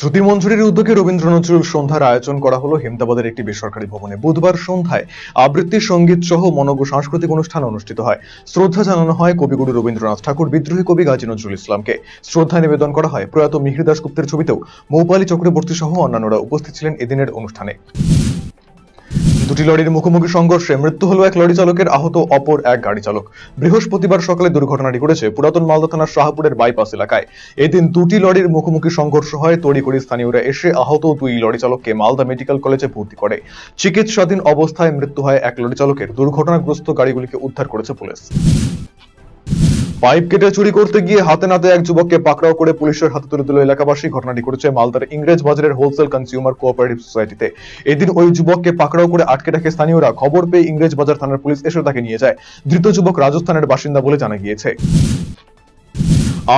শ্রুতি মঞ্জুরির উদ্যোগে রবীন্দ্র নজরুল সন্ধ্যার আয়োজন করা হলো হেমতাবাদের একটি বেসরকারি ভবনে। বুধবার সন্ধ্যায় আবৃত্তি, সঙ্গীত সহ মনোজ্ঞ সাংস্কৃতিক অনুষ্ঠান অনুষ্ঠিত হয়। শ্রদ্ধা জানানো হয় কবিগুরু রবীন্দ্রনাথ ঠাকুর, বিদ্রোহী কবি কাজী নজরুল ইসলামকে। শ্রদ্ধা নিবেদন করা হয় প্রয়াত মিহির দাশগুপ্তের ছবিতেও। মৌপালী চক্রবর্তী সহ অন্যান্যরা উপস্থিত ছিলেন এদিনের অনুষ্ঠানে। দুটি লরির মুখোমুখি সংঘর্ষে মৃত্যু হলো এক লরি চালকের, আহত অপর এক গাড়ি চালক। বৃহস্পতিবার সকালে দুর্ঘটনাটি ঘটেছে পুরাতন মালদা থানার শাহপুরের বাইপাস এলাকায়। এদিন দুটি লরির মুখোমুখি সংঘর্ষ হয়। তড়িঘড়ি স্থানীয়রা এসে আহত দুই লরি চালককে মালদা মেডিকেল কলেজে ভর্তি করে। চিকিৎসাধীন অবস্থায় মৃত্যু হয় এক লরি চালকের। দুর্ঘটনাগ্রস্ত গাড়িগুলিকে উদ্ধার করেছে পুলিশ। পাইপ কেটে চুরি করতে গিয়ে হাতে নাতে এক যুবককে পাকড়াও করে পুলিশের হাতে তুলে দিল এলাকাবাসী। ঘটনাটি ঘটেছে মালদার ইংরেজ বাজারের হোলসেল কনজিউমার কোঅপারেটিভ সোসাইটিতে। এদিন ওই যুবককে পাকড়াও করে আটকে রাখে স্থানীয়রা। খবর পেয়ে ইংরেজ বাজার থানার পুলিশ এসে তাকে নিয়ে যায়। ধৃত যুবক রাজস্থানের বাসিন্দা বলে জানা গিয়েছে।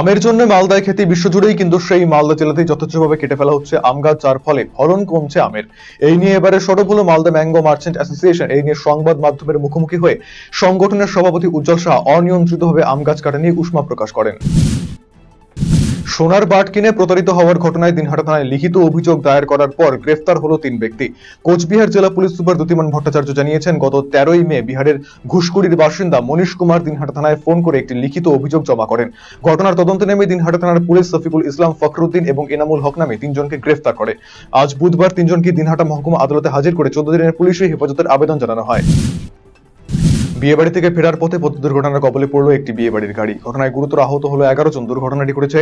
আমের জন্য মালদায় খ্যাতি বিশ্বজুড়েই, কিন্তু সেই মালদা জেলাতেই যথেচ্ছভাবে কেটে ফেলা হচ্ছে আম গাছ, যার ফলে ফলন কমছে আমের। এই নিয়ে এবারে সরব হলো মালদা ম্যাঙ্গো মার্চেন্ট অ্যাসোসিয়েশন। এই নিয়ে সংবাদ মাধ্যমের মুখোমুখি হয়ে সংগঠনের সভাপতি উজ্জ্বল শাহ অনিয়ন্ত্রিতভাবে আম গাছ কাটা নিয়ে উষ্মা প্রকাশ করেন। সোনার বাট কিনে প্রতারিত হওয়ার ঘটনায় দিনহাটা থানায় লিখিত অভিযোগ দায়ের করার পর গ্রেফতার হলো 3 ব্যক্তি। কোচবিহার জেলা পুলিশ সুপার দ্যুতিমান ভট্টাচার্য জানিয়েছেন, গত 13ই মে বিহারের ঘুষকুড়ির বাসিন্দা মনীশ কুমার দিনহাটা থানায় ফোন করে একটি লিখিত অভিযোগ জমা করেন। ঘটনার তদন্তে নেমে দিনহাটা থানার পুলিশ শফিকুল ইসলাম, ফখরুদ্দিন এবং এনামুল হক নামে 3 জনকে গ্রেফতার করে। আজ বুধবার 3 জনকে দিনহাটা মহকুমা আদালতে হাজির করে 14 দিনের পুলিশি হেফাজতের আবেদন জানানো হয়। বিয়েবাড়ি থেকে ফেরার পথে পথ দুর্ঘটনার কবলে পড়ল একটি বিয়েবাড়ির গাড়ি। ঘটনায় গুরুতর আহত হলো 11 জন। দুর্ঘটনাটি ঘটেছে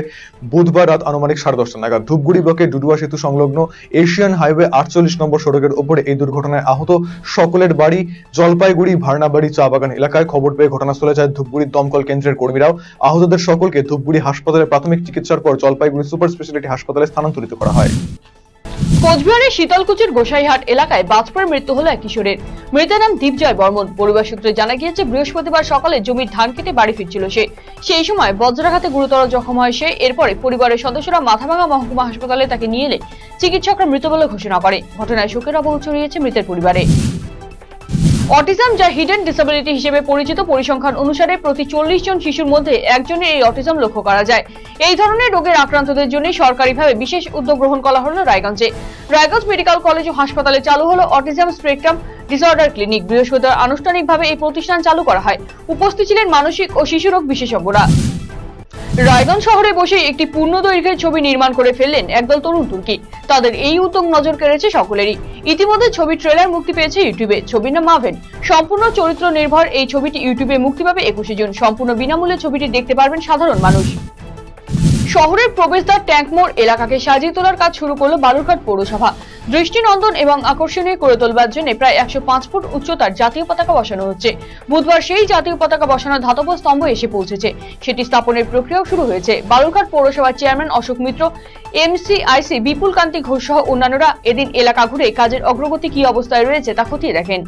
বুধবার রাত আনুমানিক 10:30 নাগাদ ধূপগুড়ি ব্লকের ডুডুয়া সেতু সংলগ্ন এশিয়ান হাইওয়ে 48 নম্বর সড়কের উপরে। এই দুর্ঘটনায় আহত সকলের বাড়ি জলপাইগুড়ি ভার্নাবাড়ি চা বাগান এলাকায়। খবর পেয়ে ঘটনাস্থলে যায় ধূপগুড়ির দমকল কেন্দ্রের কর্মীরাও। আহতদের সকলকে ধূপগুড়ি হাসপাতালে প্রাথমিক চিকিৎসার পর জলপাইগুড়ি সুপার স্পেশালিটি হাসপাতালে স্থানান্তরিত করা হয়। কোচবিহারের শীতলকুচির গোসাইহাট এলাকায় বাজপড়ে মৃত্যু হলো এক কিশোরের। মৃতের নাম দীপজয় বর্মন। পরিবার সূত্রে জানা গিয়েছে, বৃহস্পতিবার সকালে জমির ধান কেটে বাড়ি ফিরছিল সে। সেই সময় বজ্রাঘাতে গুরুতর জখম হয় সে। এরপরে পরিবারের সদস্যরা মাথাভাঙা মহকুমা হাসপাতালে তাকে নিয়ে এলে চিকিৎসকরা মৃত বলে ঘোষণা করে। ঘটনায় শোকের আবহ ছড়িয়েছে মৃতের পরিবারে। অটিজম, যা হিডেন ডিসেবিলিটি হিসেবে পরিচিত, পরিসংখ্যান অনুসারে প্রতি 40 জন শিশুর মধ্যে একজনের এই অটিজম লক্ষ্য করা যায়। এই ধরনের রোগের আক্রান্তদের জন্য সরকারিভাবে বিশেষ উদ্যোগ গ্রহণ করা হলো রায়গঞ্জে। রায়গঞ্জ মেডিকেল কলেজ ও হাসপাতালে চালু হলো অটিজম স্পেকট্রাম ডিসঅর্ডার ক্লিনিক। বৃহস্পতিবার আনুষ্ঠানিকভাবে এই প্রতিষ্ঠান চালু করা হয়। উপস্থিত ছিলেন মানসিক ও শিশু রোগ বিশেষজ্ঞরা। রায়গঞ্জ শহরে বসে একটি পূর্ণ দৈর্ঘ্যের ছবি নির্মাণ করে ফেললেন একদল তরুণ তুর্কি। তাদের এই উদ্যোগ নজর কেড়েছে সকলেরই। ইতিমধ্যে ছবির ট্রেলার মুক্তি পেয়েছে ইউটিউবে। ছবির নাম মাভেন। সম্পূর্ণ চরিত্র নির্ভর এই ছবিটি ইউটিউবে মুক্তি পাবে 21 জুন। সম্পূর্ণ বিনামূল্যে ছবিটি দেখতে পারবেন সাধারণ মানুষ। শহরের প্রবেশদ্বার ট্যাঙ্ক মোড় এলাকাকে সাজিয়ে তোলার কাজ শুরু করলো বালুরঘাট পৌরসভা। দৃষ্টিনন্দন এবং আকর্ষণীয় করে তোলবার জন্য প্রায় 105 ফুট উচ্চতার জাতীয় পতাকা বসানো হচ্ছে। বুধবার সেই জাতীয় পতাকা বসানোর ধাতব স্তম্ভ এসে পৌঁছেছে। সেটি স্থাপনের প্রক্রিয়াও শুরু হয়েছে। বালুরঘাট পৌরসভার চেয়ারম্যান অশোক মিত্র, এমসিআইসি বিপুল কান্তি ঘোষ সহ অন্যান্যরা এদিন এলাকা ঘুরে কাজের অগ্রগতি কি অবস্থায় রয়েছে তা খতিয়ে দেখেন।